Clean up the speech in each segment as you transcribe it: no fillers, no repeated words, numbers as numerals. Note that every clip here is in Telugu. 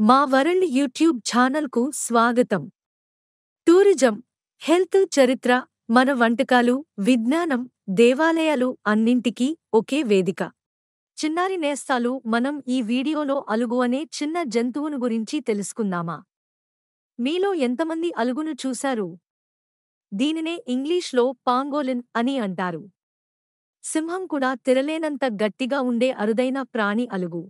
మా వరల్డ్ యూట్యూబ్ ఛానల్కు స్వాగతం. టూరిజం, హెల్త్, చరిత్ర, మన వంటకాలు, విజ్ఞానం, దేవాలయాలు అన్నింటికీ ఒకే వేదిక. చిన్నారి నేస్తాలు, మనం ఈ వీడియోలో అలుగు అనే చిన్న జంతువును గురించి తెలుసుకుందామా? మీలో ఎంతమంది అలుగును చూశారు? దీనినే ఇంగ్లీష్లో పాంగోలిన్ అని అంటారు. సింహం కూడా తిరలేనంత గట్టిగా ఉండే అరుదైన ప్రాణి అలుగు.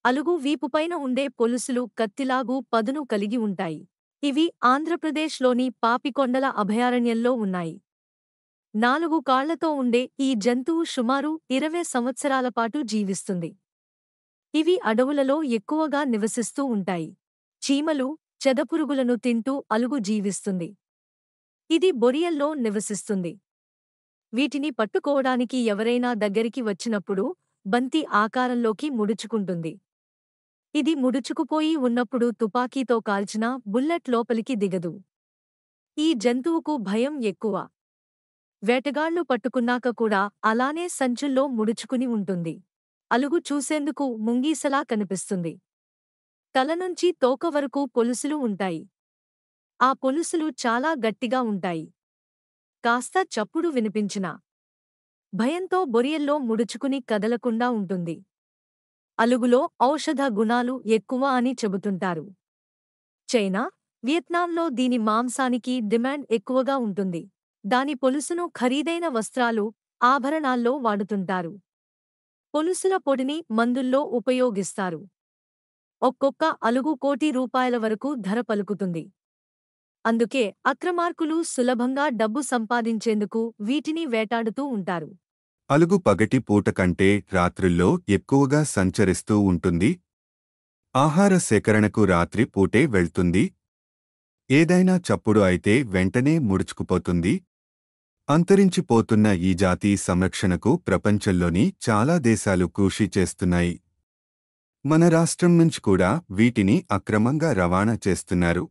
అలుగు వీపుపైన ఉండే పొలుసులు కత్తిలాగు పదును కలిగి ఉంటాయి. ఇవి ఆంధ్రప్రదేశ్లోని పాపికొండల అభయారణ్యంలో ఉన్నాయి. 4 కాళ్లతో ఉండే ఈ జంతువు సుమారు 20 సంవత్సరాల పాటు జీవిస్తుంది. ఇవి అడవులలో ఎక్కువగా నివసిస్తూ ఉంటాయి. చీమలు, చెదపురుగులను తింటూ అలుగు జీవిస్తుంది. ఇది బొరియల్లో నివసిస్తుంది. వీటిని పట్టుకోవడానికి ఎవరైనా దగ్గరికి వచ్చినప్పుడు బంతి ఆకారంలోకి ముడుచుకుంటుంది. ఇది ముడుచుకుపోయి ఉన్నప్పుడు తుపాకీతో కాల్చినా బుల్లెట్ లోపలికి దిగదు. ఈ జంతువుకు భయం ఎక్కువ. వేటగాళ్లు పట్టుకున్నాక కూడా అలానే సంచుల్లో ముడుచుకుని ఉంటుంది. అలుగు చూసేందుకు ముంగీసలా కనిపిస్తుంది. తల నుంచి తోక వరకు పొలుసులు ఉంటాయి. ఆ పొలుసులు చాలా గట్టిగా ఉంటాయి. కాస్త చప్పుడు వినిపించినా భయంతో బొరియల్లో ముడుచుకుని కదలకుండా ఉంటుంది. అలుగులో ఔషధ గుణాలు ఎక్కువ అని చెబుతుంటారు. చైనా, వియత్నాంలో దీని మాంసానికి డిమాండ్ ఎక్కువగా ఉంటుంది. దాని పొలుసును ఖరీదైన వస్త్రాలు, ఆభరణాల్లో వాడుతుంటారు. పొలుసుల పొడిని మందుల్లో ఉపయోగిస్తారు. ఒక్కొక్క అలుగు ₹1,00,00,000 వరకు ధర పలుకుతుంది. అందుకే అక్రమార్కులు సులభంగా డబ్బు సంపాదించేందుకు వీటిని వేటాడుతూ ఉంటారు. అలుగు పగటి పూట కంటే రాత్రుల్లో ఎక్కువగా సంచరిస్తూ ఉంటుంది. ఆహార సేకరణకు రాత్రి పూటే వెళ్తుంది. ఏదైనా చప్పుడు అయితే వెంటనే ముడుచుకుపోతుంది. అంతరించిపోతున్న ఈ జాతి సంరక్షణకు ప్రపంచంలోని చాలా దేశాలు కృషి చేస్తున్నాయి. మన రాష్ట్రం నుంచి కూడా వీటిని అక్రమంగా రవాణా చేస్తున్నారు.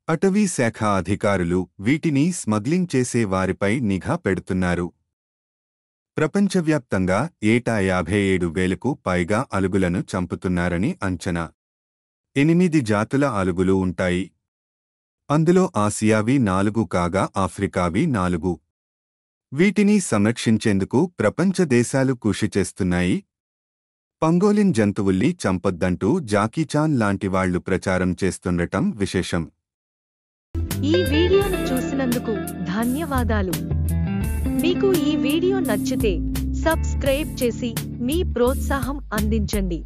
అటవీ శాఖ అధికారులు వీటిని స్మగ్లింగ్ చేసే వారిపై నిఘా పెడుతున్నారు. ప్రపంచవ్యాప్తంగా ఏటా 57,000కు పైగా అలుగులను చంపుతున్నారని అంచనా. 8 జాతుల అలుగులు ఉంటాయి. అందులో ఆసియావి 4 కాగా ఆఫ్రికావి 4. వీటిని సంరక్షించేందుకు ప్రపంచ దేశాలు కృషి చేస్తున్నాయి. పంగోలిన్ జంతువుల్ని చంపొద్దంటూ జాకీచాన్ లాంటివాళ్లు ప్రచారం చేస్తుండటం విశేషం. ఈ వీడియోను చూసినందుకు ధన్యవాదాలు. మీకు ఈ వీడియో నచ్చితే సబ్స్క్రైబ్ చేసి మీ ప్రోత్సాహం అందించండి.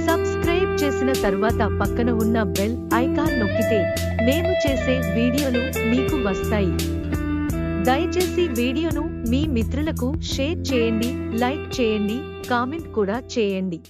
సబ్స్క్రైబ్ చేసిన తర్వాత పక్కన ఉన్న బెల్ ఐకాన్ నొక్కితే మేము చేసే వీడియోలు మీకు వస్తాయి. దయచేసి వీడియోను మీ మిత్రులకు షేర్ చేయండి, లైక్ చేయండి, కామెంట్ కూడా చేయండి.